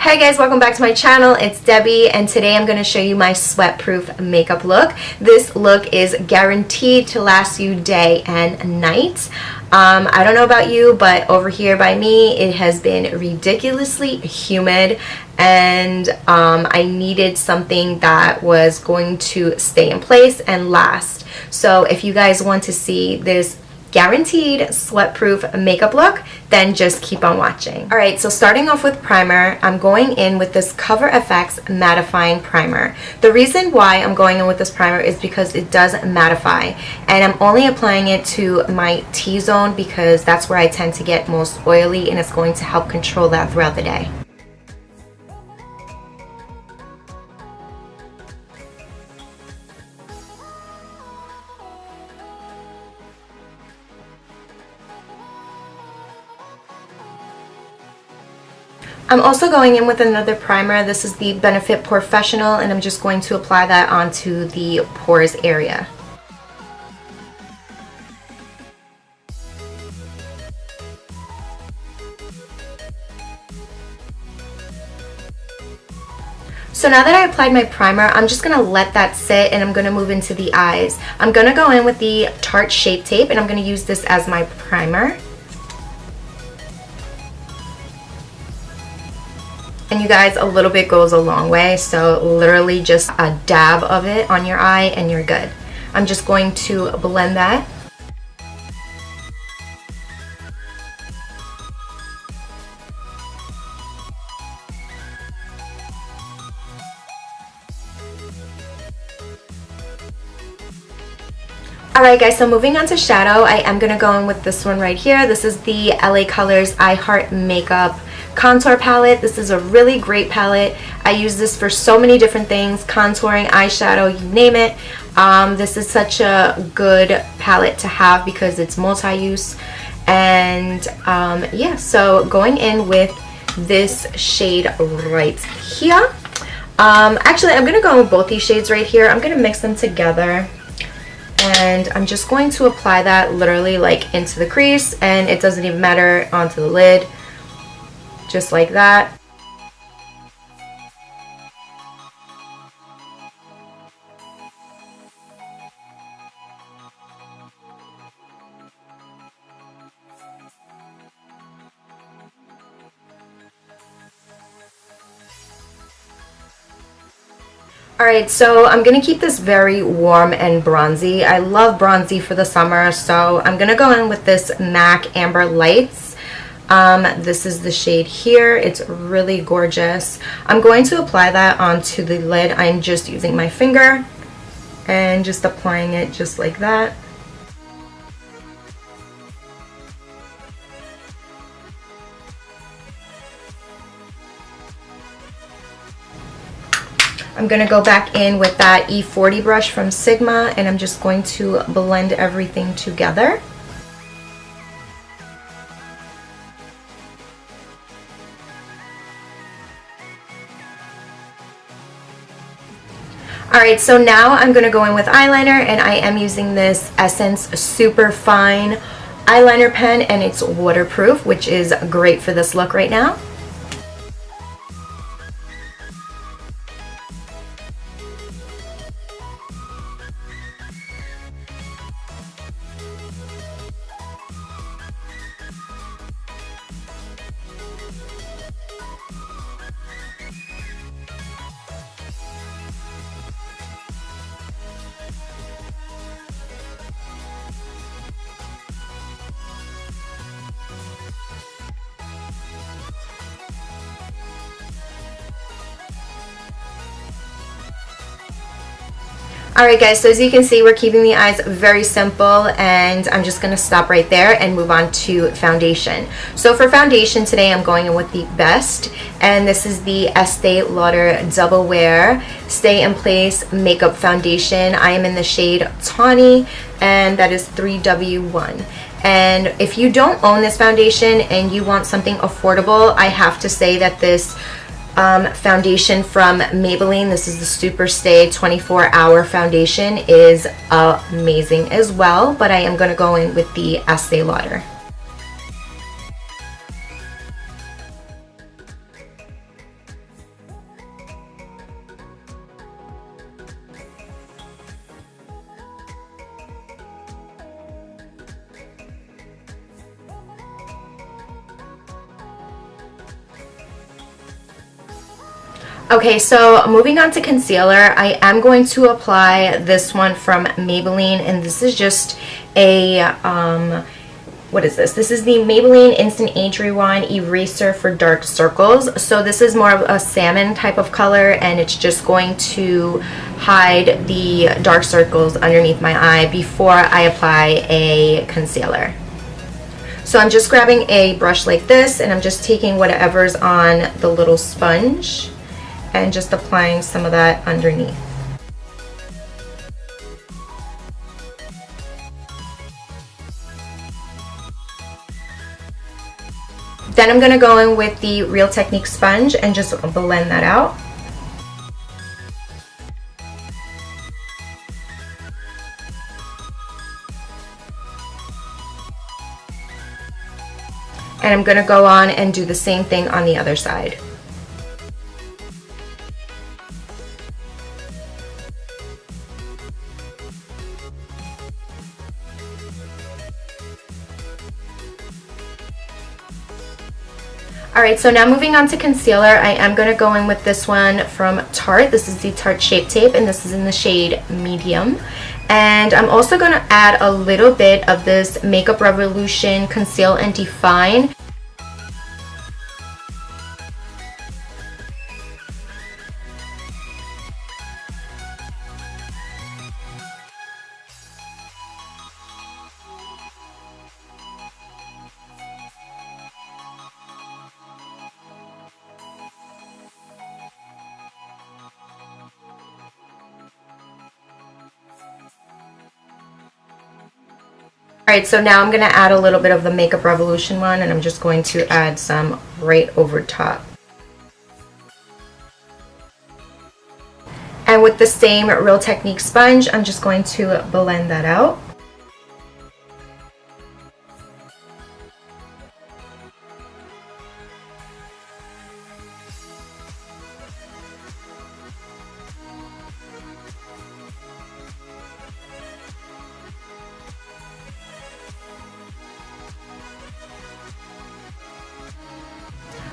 Hi guys, welcome back to my channel. It's Debbie and today I'm going to show you my sweat-proof makeup look. This look is guaranteed to last you day and night. I don't know about you, but over here by me it has been ridiculously humid and I needed something that was going to stay in place and last. So if you guys want to see this guaranteed sweat-proof makeup look, then just keep on watching. Alright, so starting off with primer, I'm going in with this Cover FX mattifying primer. The reason why I'm going in with this primer is because it does mattify, and I'm only applying it to my T-zone because that's where I tend to get most oily, and it's going to help control that throughout the day. I'm also going in with another primer. This is the Benefit Professional, and I'm just going to apply that onto the pores area. So now that I applied my primer, I'm just going to let that sit and I'm going to move into the eyes. I'm going to go in with the Tarte Shape Tape and I'm going to use this as my primer. And you guys, a little bit goes a long way, so literally just a dab of it on your eye and you're good. I'm just going to blend that. Alright guys, so moving on to shadow, I am going to go in with this one right here. This is the LA Colors I Heart Makeup contour palette. This is a really great palette. I use this for so many different things, contouring, eyeshadow, you name it. This is such a good palette to have because it's multi-use. And yeah, so going in with this shade right here. Actually, I'm going to go in with both these shades right here. I'm going to mix them together. And I'm just going to apply that literally like into the crease, and it doesn't even matter, onto the lid, just like that. Alright, so I'm going to keep this very warm and bronzy. I love bronzy for the summer, so I'm going to go in with this MAC Amber Lights. This is the shade here. It's really gorgeous. I'm going to apply that onto the lid. I'm just using my finger and just applying it just like that. I'm going to go back in with that E40 brush from Sigma, and I'm just going to blend everything together. Alright, so now I'm going to go in with eyeliner, and I am using this Essence Super Fine eyeliner pen, and it's waterproof, which is great for this look right now. Alright guys, so as you can see, we're keeping the eyes very simple, and I'm just going to stop right there and move on to foundation. So for foundation today, I'm going in with the Best, and this is the Estee Lauder Double Wear Stay in Place Makeup Foundation. I am in the shade Tawny, and that is 3W1. And if you don't own this foundation and you want something affordable, I have to say that this foundation from Maybelline, this is the Super Stay 24-hour foundation, is amazing as well, but I am going to go in with the Estee Lauder. Okay, so moving on to concealer, I am going to apply this one from Maybelline, and this is just a, what is this? This is the Maybelline Instant Age Rewind Eraser for Dark Circles. So this is more of a salmon type of color, and it's just going to hide the dark circles underneath my eye before I apply a concealer. So I'm just grabbing a brush like this, and I'm just taking whatever's on the little sponge and just applying some of that underneath. Then I'm going to go in with the Real Technique sponge and just blend that out. And I'm going to go on and do the same thing on the other side. Alright, so now moving on to concealer, I am going to go in with this one from Tarte. This is the Tarte Shape Tape, and this is in the shade Medium. And I'm also going to add a little bit of this Makeup Revolution Conceal and Define. Alright, so now I'm going to add a little bit of the Makeup Revolution one, and I'm just going to add some right over top. And with the same Real Technique sponge, I'm just going to blend that out.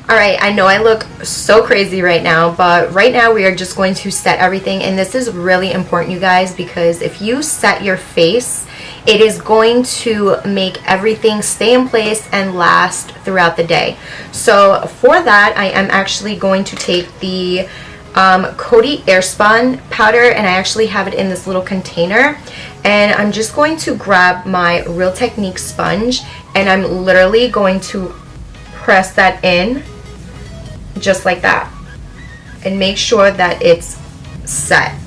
Alright, I know I look so crazy right now, but right now we are just going to set everything, and this is really important, you guys, because if you set your face, it is going to make everything stay in place and last throughout the day. So for that, I am actually going to take the Coty Airspun powder, and I actually have it in this little container, and I'm just going to grab my Real Technique sponge, and I'm literally going to press that in just like that and make sure that it's set.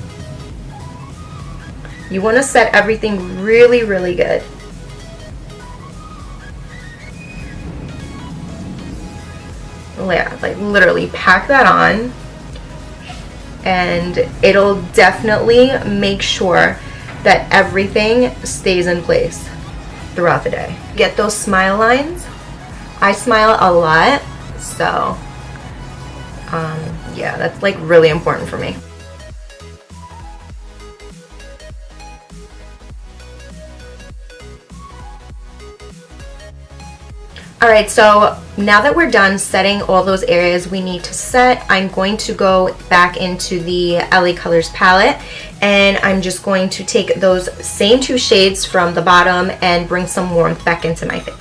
You want to set everything really, really good. Yeah, like literally pack that on, and it'll definitely make sure that everything stays in place throughout the day. Get those smile lines. I smile a lot, so yeah, that's like really important for me. Alright, so now that we're done setting all those areas we need to set, I'm going to go back into the LA Colors palette, and I'm just going to take those same two shades from the bottom and bring some warmth back into my face.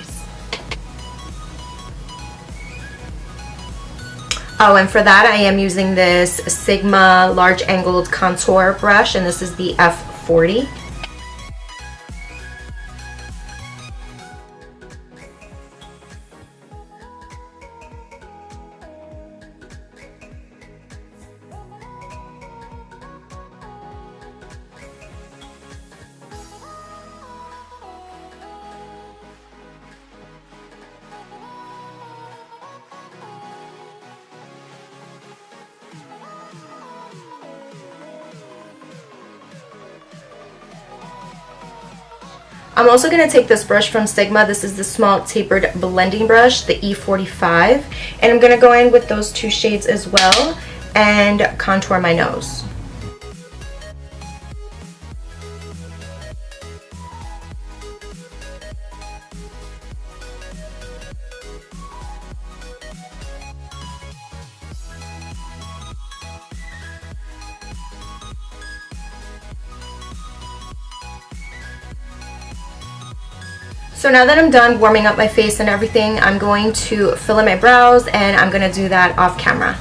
Oh, and for that I am using this Sigma large angled contour brush, and this is the F40. I'm also going to take this brush from Sigma. This is the small tapered blending brush, the E45, and I'm going to go in with those two shades as well and contour my nose. So now that I'm done warming up my face and everything, I'm going to fill in my brows, and I'm going to do that off camera.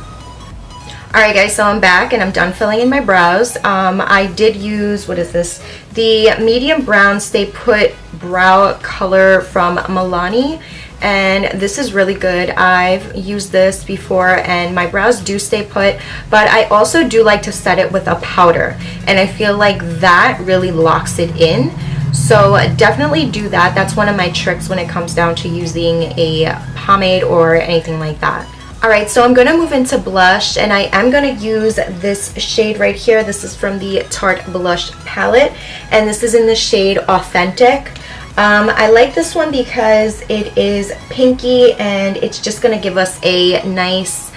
Alright guys, so I'm back and I'm done filling in my brows. I did use, what is this? The medium brown Stay Put brow color from Milani. And this is really good. I've used this before and my brows do stay put, but I also do like to set it with a powder, and I feel like that really locks it in. So definitely do that. That's one of my tricks when it comes down to using a pomade or anything like that. Alright, so I'm going to move into blush, and I am going to use this shade right here. This is from the Tarte Blush Palette, and this is in the shade Authentic. I like this one because it is pinky, and it's just going to give us a nice,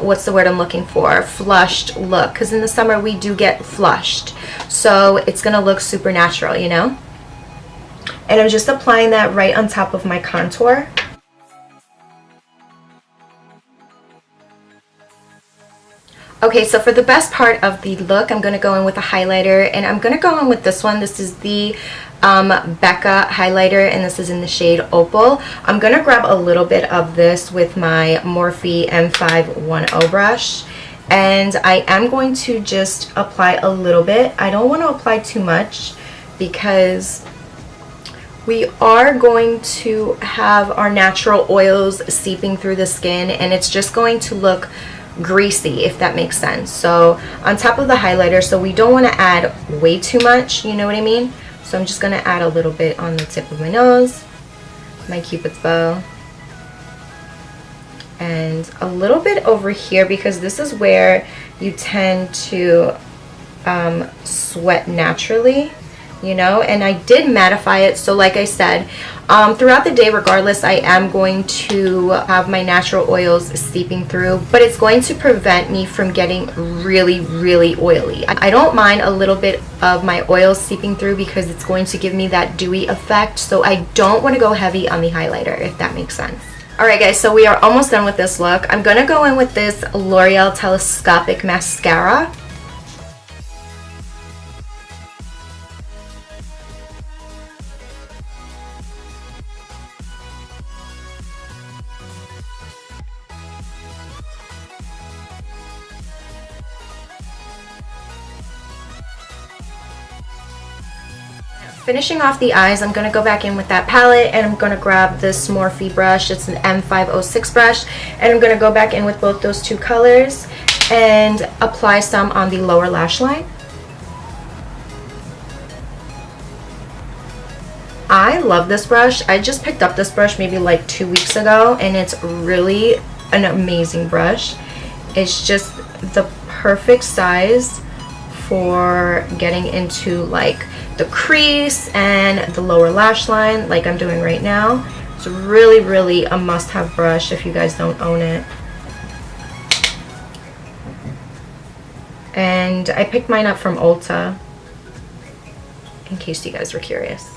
what's the word I'm looking for? Flushed look, because in the summer we do get flushed. So it's going to look super natural, you know? And I'm just applying that right on top of my contour. Okay, so for the best part of the look, I'm going to go in with a highlighter, and I'm going to go in with this one. This is the Becca highlighter, and this is in the shade Opal. I'm going to grab a little bit of this with my Morphe M510 brush, and I am going to just apply a little bit. I don't want to apply too much because we are going to have our natural oils seeping through the skin, and it's just going to look greasy, if that makes sense. So on top of the highlighter, so we don't want to add way too much, you know what I mean? So I'm just going to add a little bit on the tip of my nose, my Cupid's bow, and a little bit over here, because this is where you tend to sweat naturally, you know. And I did mattify it, so like I said, throughout the day, regardless, I am going to have my natural oils seeping through, but it's going to prevent me from getting really, really oily. I don't mind a little bit of my oils seeping through because it's going to give me that dewy effect, so I don't want to go heavy on the highlighter, if that makes sense. Alright guys, so we are almost done with this look. I'm going to go in with this L'Oreal Telescopic Mascara. Finishing off the eyes, I'm going to go back in with that palette, and I'm going to grab this Morphe brush. It's an M506 brush, and I'm going to go back in with both those two colors and apply some on the lower lash line. I love this brush. I just picked up this brush maybe like 2 weeks ago, and it's really an amazing brush. It's just the perfect size for getting into like the crease and the lower lash line like I'm doing right now. It's really, really a must-have brush if you guys don't own it. And I picked mine up from Ulta, in case you guys were curious.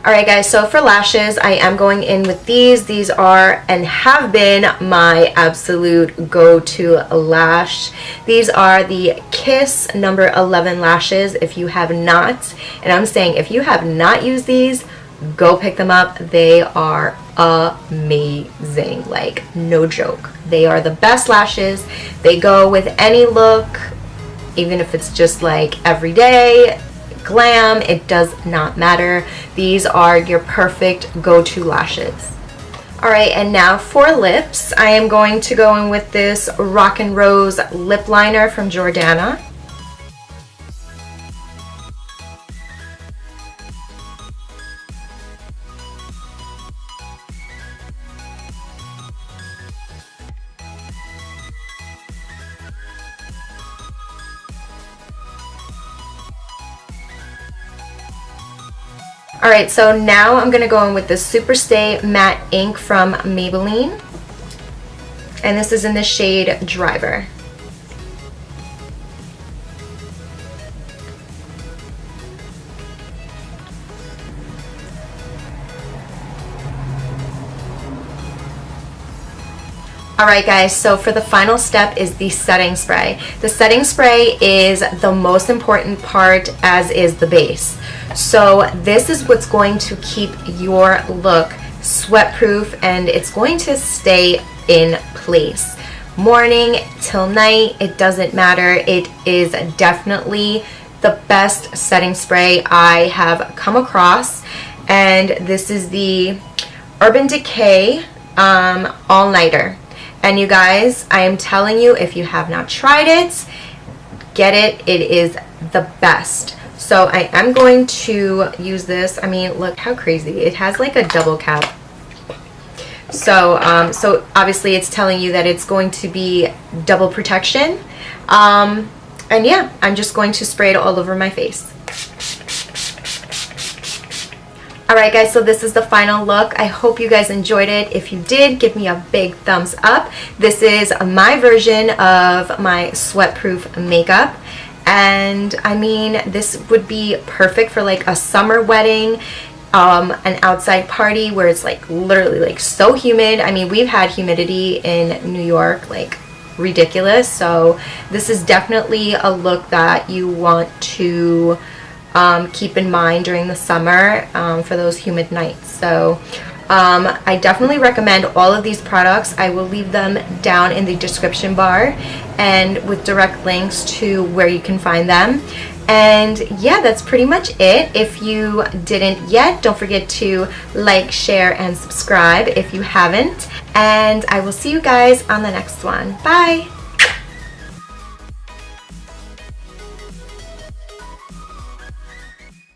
Alright guys, so for lashes, I am going in with these. These are and have been my absolute go-to lash. These are the Kiss number 11 lashes. If you have not, and I'm saying if you have not used these, go pick them up. They are amazing, like no joke. They are the best lashes. They go with any look, even if it's just like everyday glam, it does not matter. These are your perfect go-to lashes. Alright, and now for lips, I am going to go in with this Rock and Rose lip liner from Jordana. Alright, so now I'm going to go in with this Superstay Matte Ink from Maybelline. And this is in the shade Driver. Alright guys, so for the final step is the setting spray. The setting spray is the most important part, as is the base. So this is what's going to keep your look sweat proof, and it's going to stay in place. Morning till night, it doesn't matter. It is definitely the best setting spray I have come across, and this is the Urban Decay All-Nighter. And you guys, I am telling you, if you have not tried it, get it. It is the best. So I am going to use this. I mean, look how crazy. It has like a double cap. So, so obviously it's telling you that it's going to be double protection. And yeah, I'm just going to spray it all over my face. Alright guys, so this is the final look. I hope you guys enjoyed it. If you did, give me a big thumbs up. This is my version of my sweat-proof makeup. And I mean, this would be perfect for like a summer wedding, an outside party where it's like literally like so humid. I mean, we've had humidity in New York, like ridiculous. So this is definitely a look that you want to keep in mind during the summer for those humid nights. So I definitely recommend all of these products. I will leave them down in the description bar and with direct links to where you can find them. And yeah, that's pretty much it. If you didn't yet, don't forget to like, share, and subscribe if you haven't. And I will see you guys on the next one. Bye!